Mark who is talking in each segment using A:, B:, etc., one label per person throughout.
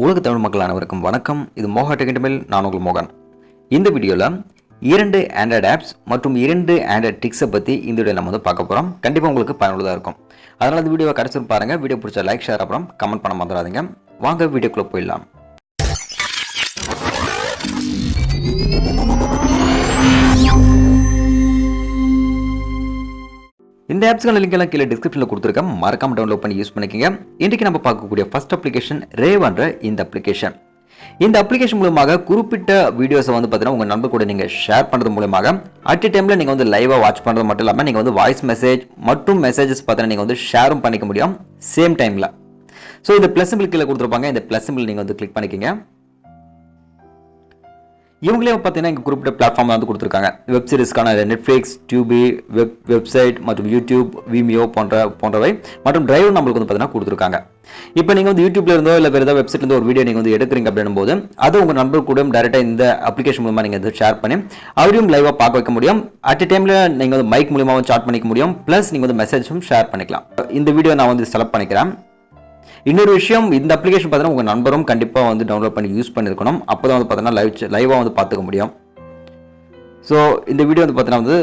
A: உலக தமிழ் மக்கள் அனைவருக்கும் வணக்கம். இது mohatechintamil, நான் உங்கள் மோகன். இந்த வீடியோவில் 2 ஆண்ட்ராய்டு ஆப்ஸ் மற்றும் 2 ஆண்ட்ராய்டு ட்ரிக்ஸை பற்றி இந்த வீடியோ நம்ம வந்து பார்க்க போகிறோம். கண்டிப்பாக உங்களுக்கு பயனுள்ளதாக இருக்கும். அதனால் இந்த வீடியோவை கடைசி பாருங்கள். வீடியோ பிடிச்ச லைக், ஷேர், அப்புறம் கமெண்ட் பண்ண மறந்துடாதீங்க. வாங்க வீடியோக்குள்ளே போயிடலாம். இந்த ஆப்ஸ்க்கான லிங்க் எல்லாம் கீழே டிஸ்கிரிப்ஷனில் கொடுத்துருக்கேன். மறக்காம டவுன்லோட் பண்ணி யூஸ் பண்ணிக்கோங்க. இன்றைக்கி நம்ம பார்க்கக்கூடிய ஃபர்ஸ்ட் அப்ளிகேஷன் ரேவ் என்ற இந்த அப்ளிகேஷன். இந்த அப்ளிகேஷன் மூலமாக குறிப்பிட்ட வீடியோஸை வந்து பார்த்தீங்கன்னா உங்கள் நண்பர் கூட நீங்கள் ஷேர் பண்ணுறது மூலமாக அட் டைமில் நீங்கள் வந்து லைவாக வாட்ச் பண்ணுறது மட்டும் இல்லாமல் நீங்கள் வந்து வாய்ஸ் மெசேஜ் மற்றும் மெசேஜஸ் பார்த்தீங்கன்னா நீங்கள் வந்து ஷேரும் பண்ணிக்க முடியும் சேம் டைமில். ஸோ இந்த ப்ளஸ் சிம்பிள் கீழே கொடுத்துருப்பாங்க. இந்த ப்ளஸ் சிம்பிள் நீங்கள் வந்து கிளிக் பண்ணிக்கோங்க. இவங்களே பார்த்தீங்கன்னா இங்கே குறிப்பிட்ட பிளாட்ஃபார்ம் வந்து கொடுத்துருக்காங்க. வெப் சீரிஸ்க்கான நெட்ஃப்ளிக்ஸ், டியூபி, வெப்சைட் மற்றும் யூடியூப், விமியோ போன்றவை மற்றும் டிரைவ் நம்மளுக்கு வந்து பார்த்தீங்கன்னா கொடுத்துருக்காங்க. இப்போ நீங்கள் வந்து யூடியூப்ல இருந்தோ இல்லை வேறு ஏதாவது வெப்சைட்லேருந்து ஒரு வீடியோ நீங்கள் வந்து எடுக்கிறீங்க அப்படின்னும் போது அது உங்கள் நண்பர் கூட டேரெக்டாக இந்த அப்ளிகேஷன் மூலமாக நீங்கள் வந்து ஷேர் பண்ணி அவரையும் லைவாக பார்க்க வைக்க முடியும். அட் டைமில் நீங்கள் வந்து மைக் மூலமாகவும் சாட் பண்ணிக்க முடியும். ப்ளஸ் நீங்கள் வந்து மெசேஜும் ஷேர் பண்ணிக்கலாம். இந்த வீடியோ நான் வந்து செலக்ட் பண்ணிக்கிறேன். இன்னொரு விஷயம், இந்த அப்ளிகேஷன் பார்த்தீங்கன்னா உங்கள் நண்பரும் கண்டிப்பாக வந்து டவுன்லோட் பண்ணி யூஸ் பண்ணியிருக்கணும். அப்போ தான் வந்து பார்த்தீங்கன்னா லைவாக வந்து பார்த்துக்க முடியும். ஸோ இந்த வீடியோ வந்து பார்த்தீங்கன்னா வந்து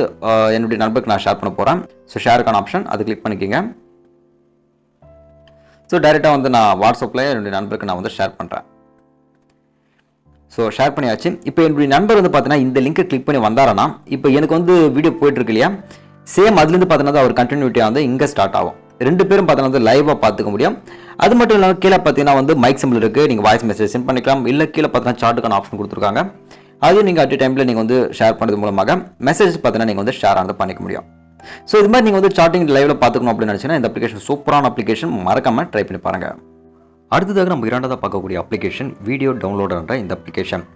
A: என்னுடைய நண்பருக்கு நான் ஷேர் பண்ண போகிறேன். ஸோ ஷேருக்கான ஆப்ஷன் அது கிளிக் பண்ணிக்கோங்க. ஸோ டைரெக்டாக வந்து நான் வாட்ஸ்அப்பில் என்னுடைய நண்பருக்கு நான் வந்து ஷேர் பண்ணுறேன். ஸோ ஷேர் பண்ணியாச்சு. இப்போ என்னுடைய நண்பர் வந்து பார்த்தீங்கன்னா இந்த லிங்கை கிளிக் பண்ணி வந்தாரன்னா இப்போ எனக்கு வந்து வீடியோ போயிட்டுருக்கு இல்லையா, சேம் அதுலேருந்து பார்த்தீங்கன்னா அவர் கண்டினியூட்டியாக வந்து இங்கே ஸ்டார்ட் ஆகும். ரெண்டு பேரும் பார்த்தீங்கன்னா வந்து லைவாக பார்த்துக்க முடியும். அது மட்டும் இல்லாமல் கீழே பார்த்தீங்கன்னா வந்து மைக் சிம்பிள் இருக்குது. நீங்கள் வாய்ஸ் மெசேஜ் சென்ட் பண்ணிக்கலாம். இல்லை கீழே பார்த்தீங்கன்னா சார்ட்டுக்கான ஆப்ஷன் கொடுத்துருக்காங்க. அதையும் நீங்கள் அட் டைமில் நீங்கள் வந்து ஷேர் பண்ணுறது மூலமாக மெசேஜ் பார்த்தீங்கன்னா நீங்கள் வந்து ஷேர் ஆனது பண்ணிக்க முடியும். ஸோ இது மாதிரி நீங்கள் வந்து சாட்டிங் லைவில் பார்த்துக்கணும் அப்படின்னு நினச்சிங்கன்னா இந்த அப்ளிகேஷன் சூப்பரான அப்ளிகேஷன், மறக்காமல் ட்ரை பண்ணி பாருங்கள். அடுத்ததாக நம்ம இரண்டாவது பார்க்கக்கூடிய அப்ளிகேஷன் வீடியோ டவுன்லோடுன்ற இந்த அப்ளிகேஷன்.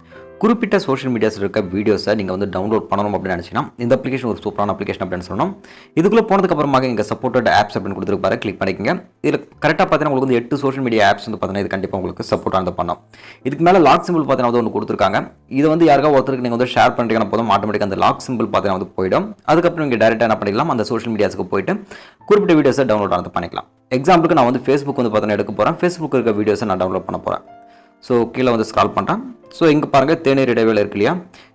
A: குறிப்பிட்ட சோஷியல் மீடியாஸில் இருக்க வீடியோஸை நீங்கள் வந்து டவுன்லோட் பண்ணணும் அப்படின்னு நினச்சிங்கன்னா இந்த அப்ளிகேஷன் ஒரு சூப்பரான அப்ளிகேஷன் அப்படின்னு சொல்லணும். இதுக்குள்ளே போனதுக்கப்புறமாக இங்கே சப்போர்ட்டட் ஆப்ஸ் அப்படின்னு கொடுத்துருப்பாரு, கிளிக் பண்ணிக்கோங்க. இதில் கரெக்டாக பார்த்தீங்கன்னா உங்களுக்கு வந்து 8 சோஷியல் மீடியா ஆப்ஸ் வந்து பார்த்தீங்கன்னா இது கண்டிப்பாக உங்களுக்கு சப்போர்ட் ஆனது பண்ணோம். இதுக்கு மேலே லாக் சிம்பிள் பார்த்தீங்கன்னா ஒன்று கொடுத்துருக்காங்க. இதை வந்து யாருக்காவது ஒருத்தருக்கு நீங்கள் வந்து ஷேர் பண்ணுறீங்கன்னா போதும் ஆட்டோமேட்டிக்காக அந்த லாக் சிம்பிள் பார்த்தீங்கன்னா வந்து போயிடும். அதுக்கப்புறம் நீங்கள் டேரெக்டாக என்ன பண்ணிக்கலாம், அந்த சோஷியல் மீடியாஸுக்கு போயிட்டு குறிப்பிட்ட வீடியோஸை டவுன்லோட் ஆனது பண்ணிக்கலாம். எக்ஸாம்பிளுக்கு நான் வந்து ஃபேஸ்புக் வந்து பார்த்தீங்கன்னா எடுக்க போகிறேன். ஃபேஸ்புக் இருக்க வீடியோஸை நான் டவுன்லோட் பண்ண போகிறேன். ஸோ கீழே வந்து ஸ்க்ரால் பண்ணுறேன். ஸோ இங்கே பாருங்கள் தேநீர் இடைவேளை இருக்கு இல்லையா,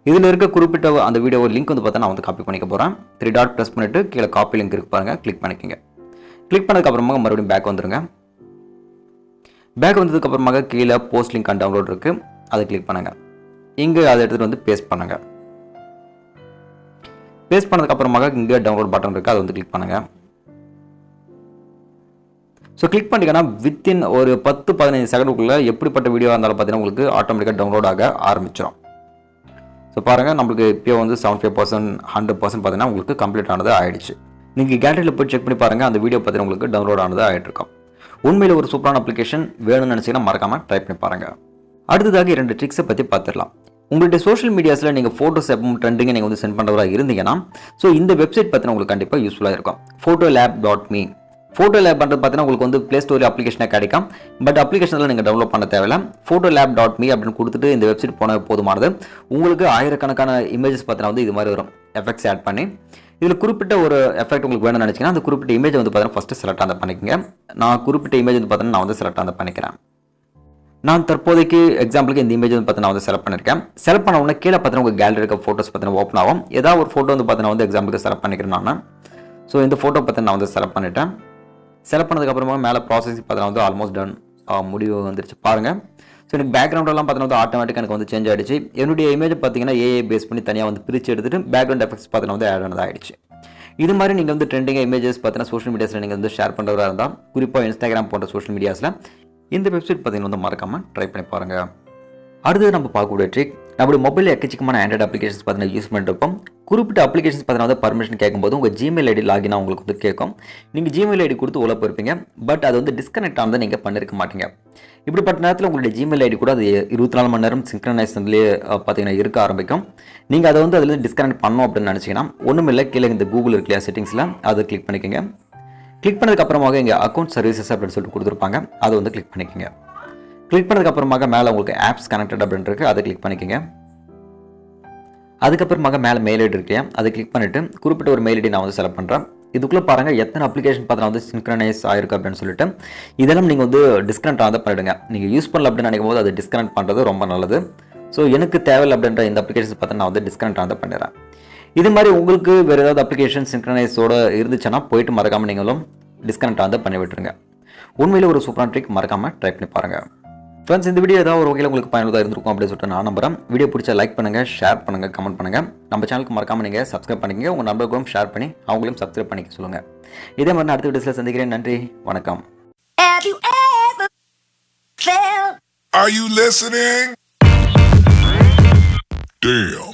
A: இதில் இருக்க குறிப்பிட்ட அந்த வீடியோ லிங்க் வந்து பார்த்தா நான் வந்து காப்பி பண்ணிக்க போகிறேன். 3 டாட் ப்ரெஸ் பண்ணிவிட்டு கீழே காப்பி லிங்க் இருக்கு பாருங்கள், கிளிக் பண்ணிக்கோங்க. கிளிக் பண்ணதுக்கப்புறமா மறுபடியும் பேக் வந்துருங்க. பேக் வந்ததுக்கப்புறமாக கீழே போஸ்ட் லிங்க் அண்ட் டவுன்லோட் இருக்குது, அதை கிளிக் பண்ணுங்கள். இங்கே அதை எடுத்துகிட்டு வந்து பேஸ்ட் பண்ணுங்கள். பேஸ்ட் பண்ணதுக்கப்புறமாக இங்கே டவுன்லோட் பட்டன் இருக்குது, அதை வந்து கிளிக் பண்ணுங்கள். ஸோ கிளிக் பண்ணிங்கன்னா வித்தின் ஒரு 10-15 செகண்டுக்குள்ளே எப்படிப்பட்ட வீடியோ இருந்தாலும் பார்த்தீங்கன்னா உங்களுக்கு ஆட்டோமேட்டிக்காக டவுன்லோட் ஆக ஆரம்பிச்சிடும். ஸோ பாருங்கள், நம்மளுக்கு இப்போ வந்து 75%, 100% பார்த்தீங்கன்னா உங்களுக்கு கம்ப்ளீட் ஆனது ஆகிடுச்சு. நீங்கள் கேலரியில் போய் செக் பண்ணி பாருங்கள், அந்த வீடியோ பார்த்தீங்கன்னா உங்களுக்கு டவுன்லோட் ஆனது ஆகிட்டு இருக்கும். உண்மையில் ஒரு சூப்பரான அப்ளிகேஷன், வேணும்னு நினச்சிங்கன்னா மறக்காமல் ட்ரை பண்ணி பாருங்கள். அடுத்ததாக 2 ட்ரிக்ஸை பற்றி பார்த்துடலாம். உங்களுடைய சோஷியல் மீடியாஸில் நீங்கள் ஃபோட்டோஸ் எப்பவும் ட்ரெண்டிங்கை நீங்கள் வந்து சென்ட் பண்ணுறவராக இருந்தீங்கன்னா ஸோ இந்த வெப்சைட் பார்த்தீங்கன்னா உங்களுக்கு கண்டிப்பாக யூஸ்ஃபுல்லாக இருக்கும். photolab.me. ஃபோட்டோ லேப் பண்ணுறது பார்த்தீங்கன்னா உங்களுக்கு வந்து ப்ளே ஸ்டோரி அப்ளிகேஷனாக கிடைக்கும். பட் அப்ளிகேஷனில் நீங்கள் டவுன்லோட் பண்ண தேவையில்ல. photolab.me அப்படின்னு கொடுத்துட்டு இந்த வெப்சைட் போனால் போதுமானது. உங்களுக்கு ஆயிரக்கணக்கான இமேஜஸ் பார்த்தீங்கன்னா வந்து இது மாதிரி வரும், எஃபெக்ட்ஸ் ஆட் பண்ணி. இதில் குறிப்பிட்ட ஒரு எஃபெக்ட் உங்களுக்கு வேணும்னு நினச்சிங்கன்னா அந்த குறிப்பிட்ட இமேஜ் வந்து பார்த்தீங்கன்னா ஃபஸ்ட்டு செலக்ட் ஆனதை பண்ணிக்கோங்க. நான் குறிப்பிட்ட இமேஜ் வந்து பார்த்தீங்கன்னா நான் வந்து செலக்ட் ஆனதை பண்ணிக்கிறேன். நான் தற்போதைக்கு எக்ஸாம்பிளுக்கு இந்த இமேஜ் வந்து பார்த்தீங்கன்னா வந்து செலக்ட் பண்ணியிருக்கேன். செலக்ட் பண்ண உடனே கீழே பார்த்தீங்கன்னா உங்கள் கேலரி இருக்க ஃபோட்டோஸ் பார்த்தீங்கன்னா ஓப்பன் ஆகும். ஏதாவது ஒரு ஃபோட்டோ வந்து பார்த்தீங்கன்னா வந்து எக்ஸாம்பிளுக்கு செலக்ட் பண்ணிக்கிறேன் நான். ஸோ இந்த ஃபோட்டோ பார்த்தீங்கன்னா நான் வந்து செலக்ட் பண்ணிட்டேன். செலக்ட் பண்ணதுக்கப்புறமா மேலே ப்ராசஸிங் பார்த்தீங்கன்னா வந்து ஆல்மோஸ்ட் டன், முடிவு வந்துருச்சு பாருங்கள். ஸோ எனக்கு பேக்ரவுண்டெல்லாம் பார்த்தீங்கன்னா வந்து ஆட்டோமேட்டிக்காக எனக்கு வந்து சேஞ்ச் ஆகிடுச்சு. என்னுடைய இமேஜ் பார்த்தீங்கன்னா ஏஐ பேஸ் பண்ணி தனியாக வந்து பிரித்து எடுத்துட்டு பேக்ரவுண்ட் எஃபெக்ட்ஸ் பார்த்தீங்கன்னா வந்து ஆட் ஆனது ஆகிடுச்சு. இது மாதிரி நீங்கள் வந்து ட்ரெண்டிங்காக இமேஜஸ் பார்த்தீங்கன்னா சோஷியல் மீடியாஸில் நீங்கள் வந்து ஷேர் பண்ணுறதா இருந்தால், குறிப்பாக இன்ஸ்டாகிராம் போன்ற சோஷியல் மீடியாஸில் இந்த வெப்சைட் பார்த்தீங்கன்னா வந்து மறக்காமல் ட்ரை பண்ணி பாருங்கள். அடுத்து நம்ம பார்க்கக்கூடிய ட்ரிக், நம்மளுடைய மொபைலில் எக்கச்சக்கமான ஆண்ட்ராய்டு அப்ளிகேஷன்ஸ் பார்த்தீங்கன்னா யூஸ் பண்ணிட்டு இருப்போம். குறிப்பிட்ட அப்ளிகேஷன்ஸ் பார்த்தீங்கன்னா வந்து பர்மிஷன் கேட்கும்போது உங்கள் ஜிமெயில் ஐடி லாகினா உங்களுக்கு வந்து கேட்கும். நீங்கள் ஜிமெயில் ஐடி கொடுத்து உள்ள போயிருப்பீங்க. பட் அது வந்து டிஸ்கனெக்ட் ஆனதை நீங்கள் பண்ணிருக்க மாட்டீங்க. இப்படிப்பட்ட நேரத்தில் உங்களுடைய ஜிமெயில் ஐடி கூட அது 24 மணி நேரம் சிங்க்ரனைஸ்லேயே பார்த்தீங்கன்னா இருக்க ஆரம்பிக்கும். நீங்கள் அதை வந்து அதில் டிஸ்கனெக்ட் பண்ணணும் அப்படின்னு நினச்சிங்கன்னா ஒன்றும் இல்லை, கீழே இந்த கூகுள் இருக்கு இல்லையா செட்டிங்ஸில், அதை கிளிக் பண்ணிக்கோங்க. கிளிக் பண்ணதுக்கப்புறமாக இங்கே அக்கௌண்ட் சர்வீசஸ் அப்படின்னு சொல்லிட்டு கொடுத்துருப்பாங்க, அதை வந்து கிளிக் பண்ணிக்கோங்க. கிளிக் பண்ணதுக்கப்புறமாக மேலே உங்களுக்கு ஆப்ஸ் கனெக்டட் அப்படின்னு இருக்குது, அதை கிளிக் பண்ணிக்கோங்க. அதுக்கப்புறமாக மேலே மெயில் ஐடி இருக்கு, அதை கிளிக் பண்ணிவிட்டு குறிப்பிட்ட ஒரு மெயில் ஐடி நான் வந்து செலக்ட் பண்ணுறேன். இதுக்குள்ளே பாருங்கள் எத்தனை அப்ளிகேஷன் பார்த்தா வந்து சின்க்ரனைஸ் ஆயிருக்கு அப்படின்னு சொல்லிட்டு இதெல்லாம் நீங்கள் வந்து டிஸ்கனெக்ட் ஆக பண்ணிவிடுங்க. நீங்கள் யூஸ் பண்ணல அப்படின்னு நினைக்கும் போது அதை டிஸ்கனெக்ட் பண்ணுறது ரொம்ப நல்லது. ஸோ எனக்கு தேவையில்லை அப்படின்ற இந்த அப்ளிகேஷன்ஸ் பார்த்தா நான் வந்து டிஸ்கனெக்ட் ஆக பண்ணிடுறேன். இது மாதிரி உங்களுக்கு வேறு ஏதாவது அப்ளிகேஷன் சின்க்ரனைஸோட இருந்துச்சுன்னா போயிட்டு மறக்காமல் நீங்களும் டிஸ்கனெக்ட் ஆக பண்ணி விட்டுருங்க. உண்மையில் ஒரு சூப்பரான ட்ரிக், மறக்காமல் ட்ரை பண்ணி பாருங்கள். ஃப்ரெண்ட்ஸ், இந்த வீடியோ ஏதாவது ஒரு வகையில் உங்களுக்கு பயனுள்ளதாக இருந்திருக்கும் அப்படின்னு சொல்லிட்டு நான் நம்புறேன். வீடியோ பிடிச்சா லைக் பண்ணுங்கள், ஷேர் பண்ணுங்கள், கமெண்ட் பண்ணுங்கள். நம்ம சேனலுக்கு மறக்காமல் நீங்கள் சப்ஸ்கிரைப் பண்ணிக்கங்க. உங்கள் நண்பர்களும் ஷேர் பண்ணி அவங்களையும் சப்ஸ்கிரைப் பண்ணிக்க சொல்லுங்கள். இதே மாதிரி அடுத்த வீடியோஸில் சந்திக்கிறேன். நன்றி, வணக்கம்.
B: Are you listening? Damn.